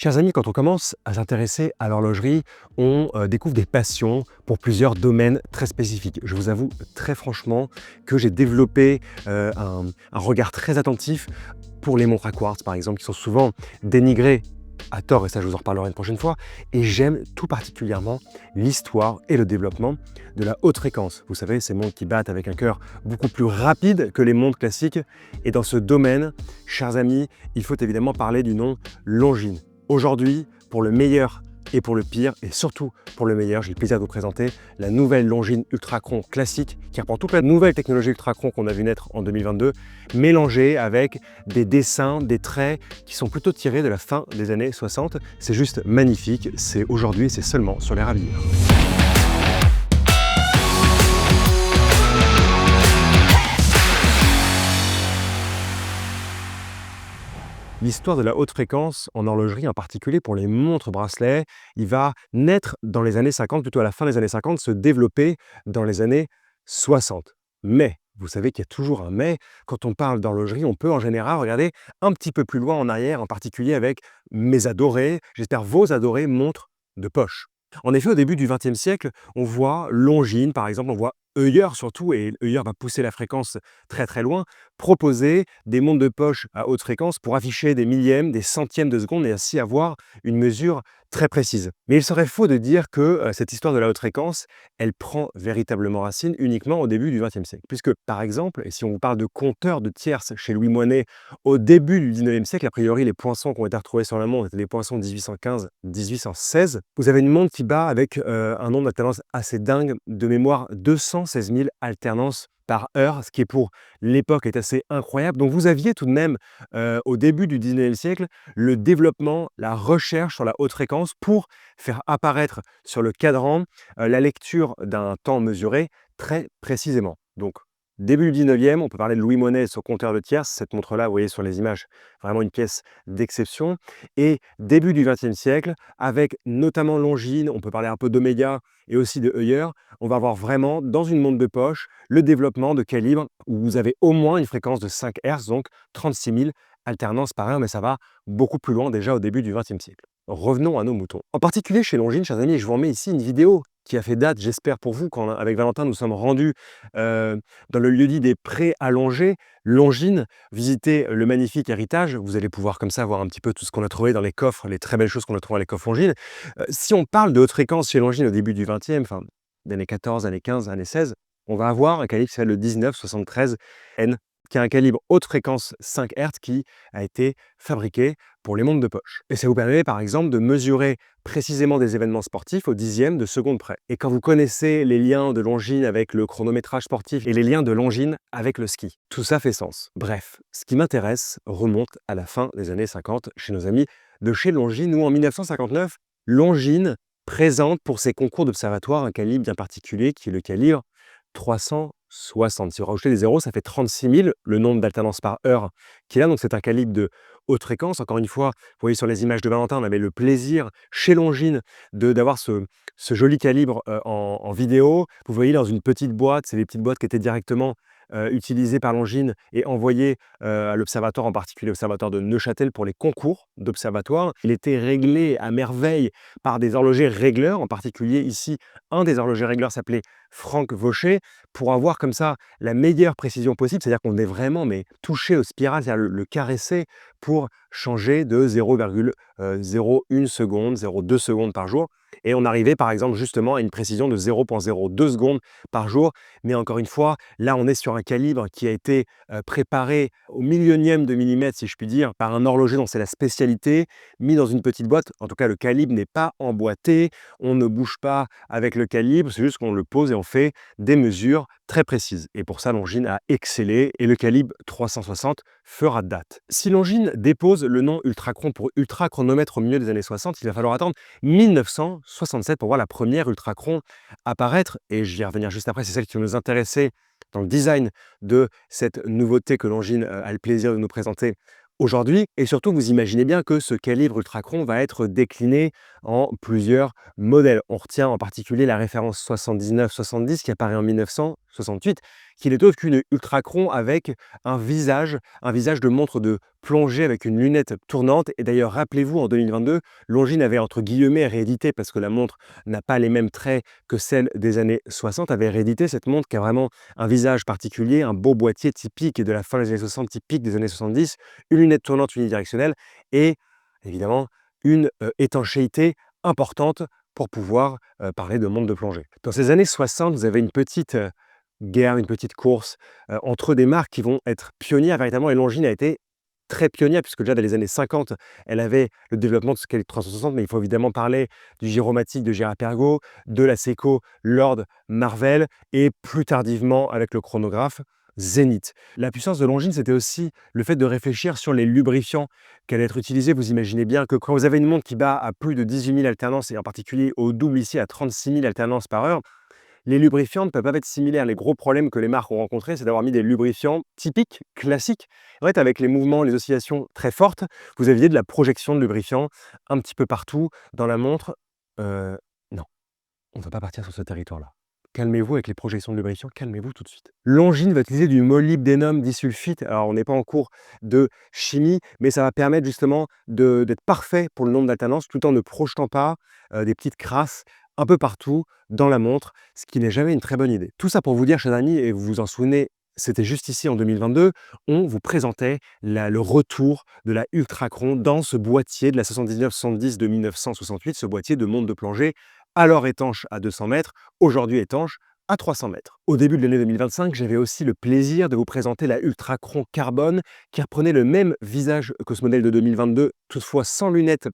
Chers amis, quand on commence à s'intéresser à l'horlogerie, on découvre des passions pour plusieurs domaines très spécifiques. Je vous avoue très franchement que j'ai développé un regard très attentif pour les montres à quartz, par exemple, qui sont souvent dénigrées à tort, et ça je vous en reparlerai une prochaine fois. Et j'aime tout particulièrement l'histoire et le développement de la haute fréquence. Vous savez, ces montres qui battent avec un cœur beaucoup plus rapide que les montres classiques. Et dans ce domaine, chers amis, il faut évidemment parler du nom Longines. Aujourd'hui, pour le meilleur et pour le pire, et surtout pour le meilleur, j'ai le plaisir de vous présenter la nouvelle Longines Ultrachron classique qui reprend toute la nouvelle technologie Ultrachron qu'on a vu naître en 2022, mélangée avec des dessins, des traits qui sont plutôt tirés de la fin des années 60. C'est juste magnifique, c'est aujourd'hui, c'est seulement sur les Ravir. L'histoire de la haute fréquence en horlogerie, en particulier pour les montres bracelets, il va naître dans les années 50, plutôt à la fin des années 50, se développer dans les années 60. Mais, vous savez qu'il y a toujours un mais, quand on parle d'horlogerie, on peut en général regarder un petit peu plus loin en arrière, en particulier avec mes adorées, j'espère vos adorées montres de poche. En effet, au début du XXe siècle, on voit Longines, par exemple, on voit Heuer surtout, et Heuer va pousser la fréquence très très loin, proposer des montres de poche à haute fréquence pour afficher des millièmes, des centièmes de seconde et ainsi avoir une mesure très précise. Mais il serait faux de dire que cette histoire de la haute fréquence, elle prend véritablement racine uniquement au début du XXe siècle. Puisque, par exemple, et si on vous parle de compteurs de tierces chez Louis Moinet au début du XIXe siècle, a priori les poinçons qui ont été retrouvés sur la montre étaient des poinçons de 1815-1816, vous avez une montre qui bat avec un nombre d'alternances assez dingue, de mémoire 216 000 alternances par heure, ce qui est pour l'époque est assez incroyable. Donc vous aviez tout de même, au début du 19e siècle, le développement, la recherche sur la haute fréquence pour faire apparaître sur le cadran la lecture d'un temps mesuré très précisément. Donc début du 19e, on peut parler de Louis Moinet et son compteur de tierces. Cette montre-là, vous voyez sur les images, vraiment une pièce d'exception. Et début du 20e siècle, avec notamment Longines, on peut parler un peu d'Omega et aussi de Heuer, on va avoir vraiment dans une montre de poche le développement de calibres où vous avez au moins une fréquence de 5 Hz, donc 36 000 alternances par heure, mais ça va beaucoup plus loin déjà au début du XXe siècle. Revenons à nos moutons. En particulier chez Longines, chers amis, je vous remets ici une vidéo qui a fait date, j'espère pour vous, quand avec Valentin nous sommes rendus dans le lieu-dit des Prés allongés, Longines, visiter le magnifique héritage. Vous allez pouvoir comme ça voir un petit peu tout ce qu'on a trouvé dans les coffres, les très belles choses qu'on a trouvées dans les coffres Longines. Si on parle de haute fréquence chez Longines au début du 20e, enfin d'années 14, années 15, années 16, on va avoir un calibre qui s'appelle le 1973N, qui a un calibre haute fréquence 5 Hz qui a été fabriqué pour les montres de poche. Et ça vous permet par exemple de mesurer précisément des événements sportifs au dixième de seconde près. Et quand vous connaissez les liens de Longines avec le chronométrage sportif et les liens de Longines avec le ski, tout ça fait sens. Bref, ce qui m'intéresse remonte à la fin des années 50 chez nos amis de chez Longines, où en 1959, Longines présente pour ses concours d'observatoire un calibre bien particulier qui est le calibre 360. Si vous rajoutez des zéros, ça fait 36 000, le nombre d'alternances par heure qui est là. Donc c'est un calibre de haute fréquence. Encore une fois, vous voyez sur les images de Valentin, on avait le plaisir chez Longines d'avoir ce joli calibre en vidéo. Vous voyez dans une petite boîte, c'est les petites boîtes qui étaient directement utilisées par Longines et envoyées à l'observatoire, en particulier l'observatoire de Neuchâtel pour les concours d'observatoire. Il était réglé à merveille par des horlogers régleurs, en particulier ici, un des horlogers régleurs s'appelait Franck Vaucher, pour avoir comme ça la meilleure précision possible, c'est-à-dire qu'on est vraiment touché au spiral, c'est-à-dire le caresser pour changer de 0,01 seconde, 0,2 secondes par jour. Et on arrivait par exemple justement à une précision de 0,02 secondes par jour. Mais encore une fois, là on est sur un calibre qui a été préparé au millionième de millimètre, si je puis dire, par un horloger dont c'est la spécialité, mis dans une petite boîte. En tout cas, le calibre n'est pas emboîté, on ne bouge pas avec le calibre, c'est juste qu'on le pose et on fait des mesures très précises. Et pour ça, Longines a excellé et le calibre 360 fera date. Si Longines dépose le nom Ultrachron pour ultra chronomètre au milieu des années 60, il va falloir attendre 1967 pour voir la première Ultrachron apparaître. Et je vais y revenir juste après, c'est celle qui va nous intéresser dans le design de cette nouveauté que Longines a le plaisir de nous présenter aujourd'hui. Et surtout, vous imaginez bien que ce calibre Ultrachron va être décliné en plusieurs modèles. On retient en particulier la référence 79-70 qui apparaît en 1900, 1968, qui n'est autre qu'une Ultrachron avec un visage de montre de plongée avec une lunette tournante. Et d'ailleurs, rappelez-vous, en 2022, Longines avait entre guillemets réédité, parce que la montre n'a pas les mêmes traits que celle des années 60, avait réédité cette montre qui a vraiment un visage particulier, un beau boîtier typique de la fin des années 60, typique des années 70, une lunette tournante unidirectionnelle et évidemment une étanchéité importante pour pouvoir parler de montre de plongée. Dans ces années 60, vous avez une petite guerre, une petite course entre des marques qui vont être pionnières véritablement. Et Longines a été très pionnière, puisque déjà dans les années 50, elle avait le développement de ce qu'est le 360, mais il faut évidemment parler du Giromatic de Girard-Perregaux, de la Seiko Lord Marvel, et plus tardivement avec le chronographe Zenith. La puissance de Longines, c'était aussi le fait de réfléchir sur les lubrifiants qui allaient être utilisés. Vous imaginez bien que quand vous avez une montre qui bat à plus de 18 000 alternances, et en particulier au double ici à 36 000 alternances par heure, les lubrifiants ne peuvent pas être similaires. Les gros problèmes que les marques ont rencontrés, c'est d'avoir mis des lubrifiants typiques, classiques. En fait, avec les mouvements, les oscillations très fortes, vous aviez de la projection de lubrifiants un petit peu partout dans la montre. Non, on ne va pas partir sur ce territoire-là. Calmez-vous avec les projections de lubrifiants, calmez-vous tout de suite. Longines va utiliser du molybdénum disulfite. Alors, on n'est pas en cours de chimie, mais ça va permettre justement d'être parfait pour le nombre d'alternances, tout en ne projetant pas des petites crasses un peu partout dans la montre, ce qui n'est jamais une très bonne idée. Tout ça pour vous dire, chers amis, et vous vous en souvenez, c'était juste ici en 2022, on vous présentait le retour de la Ultrachron dans ce boîtier de la 7970 de 1968, ce boîtier de montre de plongée, alors étanche à 200 mètres, aujourd'hui étanche à 300 mètres. Au début de l'année 2025, j'avais aussi le plaisir de vous présenter la Ultrachron Carbone qui reprenait le même visage que ce modèle de 2022, toutefois sans lunettes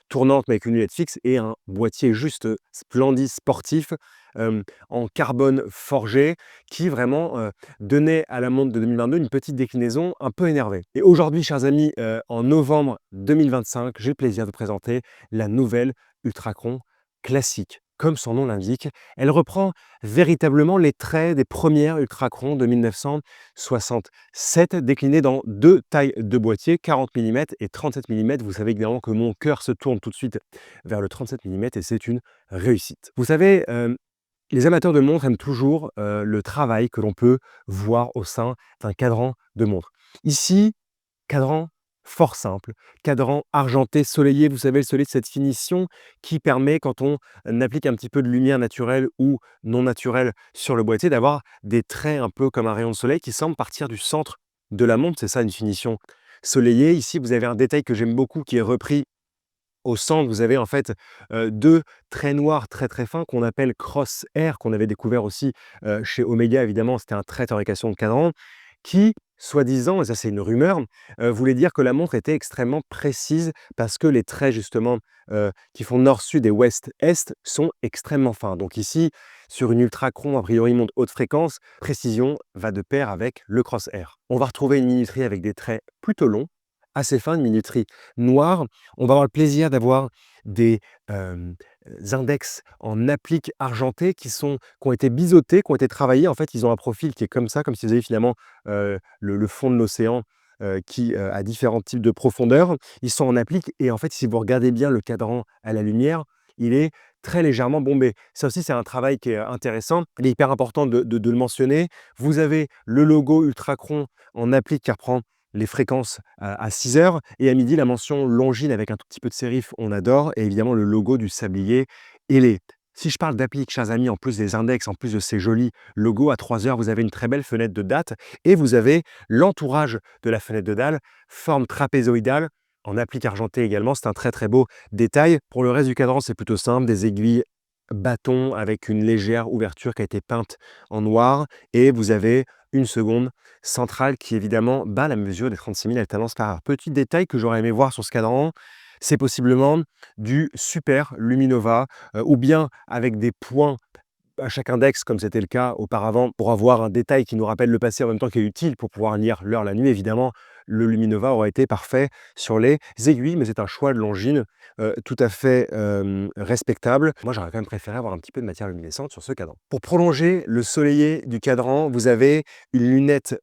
tournantes mais avec une lunette fixe et un boîtier juste splendide, sportif, en carbone forgé qui vraiment donnait à la montre de 2022 une petite déclinaison un peu énervée. Et aujourd'hui, chers amis, en novembre 2025, j'ai le plaisir de présenter la nouvelle Ultrachron classique. Comme son nom l'indique, elle reprend véritablement les traits des premières Ultrachron de 1967, déclinées dans deux tailles de boîtier, 40 mm et 37 mm. Vous savez évidemment que mon cœur se tourne tout de suite vers le 37 mm et c'est une réussite. Vous savez, les amateurs de montres aiment toujours le travail que l'on peut voir au sein d'un cadran de montre. Ici, cadran fort simple, cadran argenté, soleillé, vous savez, le soleil de cette finition qui permet, quand on applique un petit peu de lumière naturelle ou non naturelle sur le boîtier, d'avoir des traits un peu comme un rayon de soleil qui semble partir du centre de la montre. C'est ça une finition soleillée. Ici, vous avez un détail que j'aime beaucoup qui est repris au centre. Vous avez en fait deux traits noirs très très fins qu'on appelle cross-air, qu'on avait découvert aussi chez Omega, évidemment, c'était un trait de fabrication de cadran, qui, soi-disant, et ça c'est une rumeur, voulait dire que la montre était extrêmement précise parce que les traits justement qui font nord-sud et ouest-est sont extrêmement fins. Donc ici, sur une Ultrachron, a priori montre haute fréquence, précision va de pair avec le cross-air. On va retrouver une minuterie avec des traits plutôt longs, assez fins, une minuterie noire. On va avoir le plaisir d'avoir des index en applique argenté qui ont été biseautés, qui ont été travaillés. En fait, ils ont un profil qui est comme ça, comme si vous aviez finalement le fond de l'océan qui a différents types de profondeur. Ils sont en applique et en fait, si vous regardez bien le cadran à la lumière, il est très légèrement bombé. Ça aussi, c'est un travail qui est intéressant. Il est hyper important de le mentionner. Vous avez le logo Ultrachron en applique qui reprend les fréquences à 6 heures et à midi, la mention Longines avec un tout petit peu de sérif, on adore, et évidemment le logo du sablier ailé. Si je parle d'applique, chers amis, en plus des index, en plus de ces jolis logos, à 3 heures, vous avez une très belle fenêtre de date et vous avez l'entourage de la fenêtre de dalle, forme trapézoïdale, en applique argentée également. C'est un très très beau détail. Pour le reste du cadran, c'est plutôt simple, des aiguilles bâton avec une légère ouverture qui a été peinte en noir et vous avez une seconde centrale qui évidemment bat la mesure des 36 000 alternances par heure. Petit détail que j'aurais aimé voir sur ce cadran, c'est possiblement du Super Luminova ou bien avec des points à chaque index, comme c'était le cas auparavant, pour avoir un détail qui nous rappelle le passé en même temps qui est utile pour pouvoir lire l'heure la nuit. Évidemment, le Luminova aurait été parfait sur les aiguilles, mais c'est un choix de Longines tout à fait respectable. Moi, j'aurais quand même préféré avoir un petit peu de matière luminescente sur ce cadran. Pour prolonger le soleillé du cadran, vous avez une lunette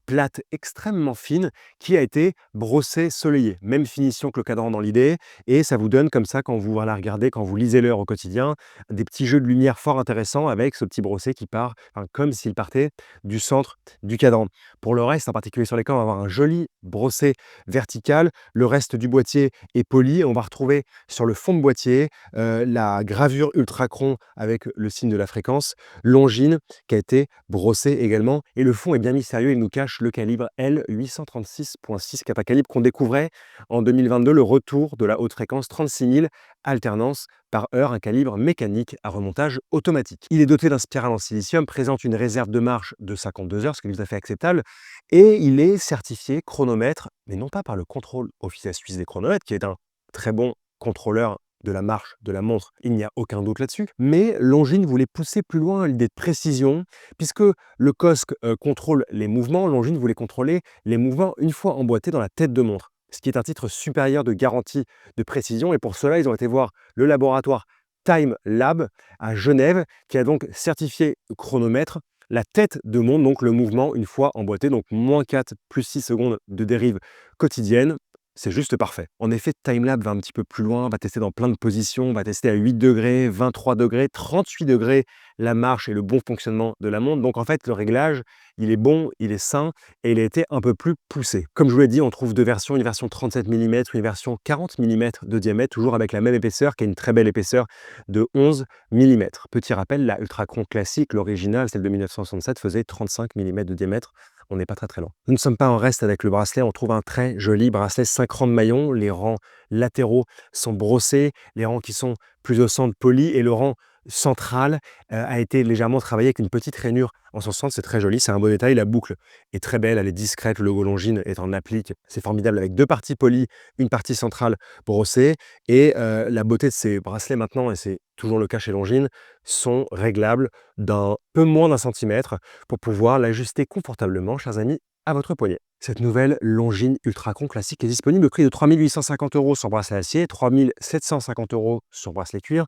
plate, extrêmement fine, qui a été brossée, soleillée. Même finition que le cadran dans l'idée, et ça vous donne comme ça, quand vous la regardez, quand vous lisez l'heure au quotidien, des petits jeux de lumière fort intéressants avec ce petit brossé qui part, enfin, comme s'il partait du centre du cadran. Pour le reste, en particulier sur l'écran, on va avoir un joli brossé vertical. Le reste du boîtier est poli. On va retrouver sur le fond de boîtier la gravure Ultracron avec le signe de la fréquence, Longines qui a été brossé également. Et le fond est bien mystérieux, il nous cache le calibre L836.6, qui est un calibre qu'on découvrait en 2022, le retour de la haute fréquence 36 000 alternances par heure, un calibre mécanique à remontage automatique. Il est doté d'un spiral en silicium, présente une réserve de marche de 52 heures, ce qui est tout à fait acceptable, et il est certifié chronomètre, mais non pas par le contrôle officiel suisse des chronomètres, qui est un très bon contrôleur de la marche de la montre, il n'y a aucun doute là-dessus, mais Longines voulait pousser plus loin l'idée de précision, puisque le COSC contrôle les mouvements, Longines voulait contrôler les mouvements une fois emboîtés dans la tête de montre, ce qui est un titre supérieur de garantie de précision, et pour cela, ils ont été voir le laboratoire Time Lab à Genève, qui a donc certifié chronomètre la tête de montre, donc le mouvement une fois emboîté, donc -4, +6 secondes de dérive quotidienne. C'est juste parfait. En effet, Timelab va un petit peu plus loin, va tester dans plein de positions, va tester à 8 degrés, 23 degrés, 38 degrés la marche et le bon fonctionnement de la montre. Donc en fait, le réglage, il est bon, il est sain et il a été un peu plus poussé. Comme je vous l'ai dit, on trouve deux versions, une version 37 mm, une version 40 mm de diamètre, toujours avec la même épaisseur, qui est une très belle épaisseur de 11 mm. Petit rappel, la Ultracron classique, l'original, celle de 1967, faisait 35 mm de diamètre. On n'est pas très très loin. Nous ne sommes pas en reste avec le bracelet, on trouve un très joli bracelet 5 rangs de maillons. Les rangs latéraux sont brossés, les rangs qui sont plus au centre polis, et le rang central a été légèrement travaillé avec une petite rainure en son centre. C'est très joli, c'est un beau détail. La boucle est très belle, elle est discrète, le logo Longines est en applique. C'est formidable avec deux parties polies, une partie centrale brossée, et la beauté de ces bracelets maintenant, et c'est toujours le cas chez Longines, sont réglables d'un peu moins d'1 cm pour pouvoir l'ajuster confortablement, chers amis, à votre poignet. Cette nouvelle Longines Ultracron classique est disponible au prix de 3 850 € sur bracelet acier, 3 750 € sur bracelet cuir.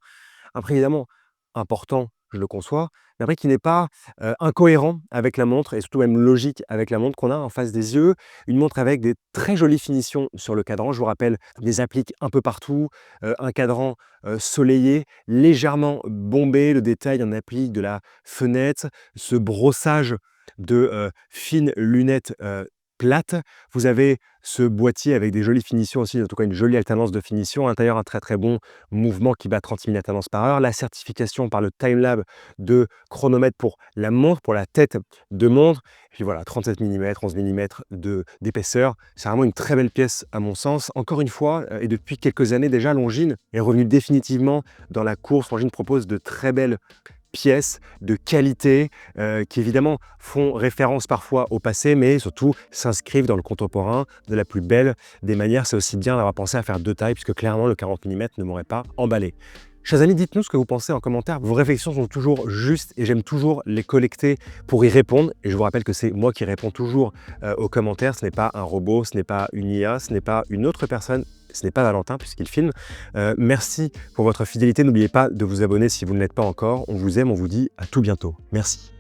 Un prix évidemment important, je le conçois, mais un prix qui n'est pas incohérent avec la montre, et surtout même logique avec la montre qu'on a en face des yeux. Une montre avec des très jolies finitions sur le cadran. Je vous rappelle des appliques un peu partout, un cadran soleillé, légèrement bombé, le détail en applique de la fenêtre, ce brossage de fines lunettes plates. Vous avez ce boîtier avec des jolies finitions aussi, en tout cas une jolie alternance de finition. À l'intérieur, un très très bon mouvement qui bat 30 000 alternances par heure. La certification par le Timelab de chronomètre pour la montre, pour la tête de montre. Et puis voilà, 37 mm, 11 mm d'épaisseur. C'est vraiment une très belle pièce à mon sens. Encore une fois, et depuis quelques années déjà, Longines est revenu définitivement dans la course. Longines propose de très belles pièces de qualité qui évidemment font référence parfois au passé, mais surtout s'inscrivent dans le contemporain de la plus belle des manières. C'est aussi bien d'avoir pensé à faire deux tailles, puisque clairement le 40 mm ne m'aurait pas emballé. Chers amis, dites-nous ce que vous pensez en commentaire. Vos réflexions sont toujours justes et j'aime toujours les collecter pour y répondre. Et je vous rappelle que c'est moi qui réponds toujours aux commentaires. Ce n'est pas un robot, ce n'est pas une IA, ce n'est pas une autre personne. Ce n'est pas Valentin puisqu'il filme. Merci pour votre fidélité. N'oubliez pas de vous abonner si vous ne l'êtes pas encore. On vous aime, on vous dit à tout bientôt. Merci.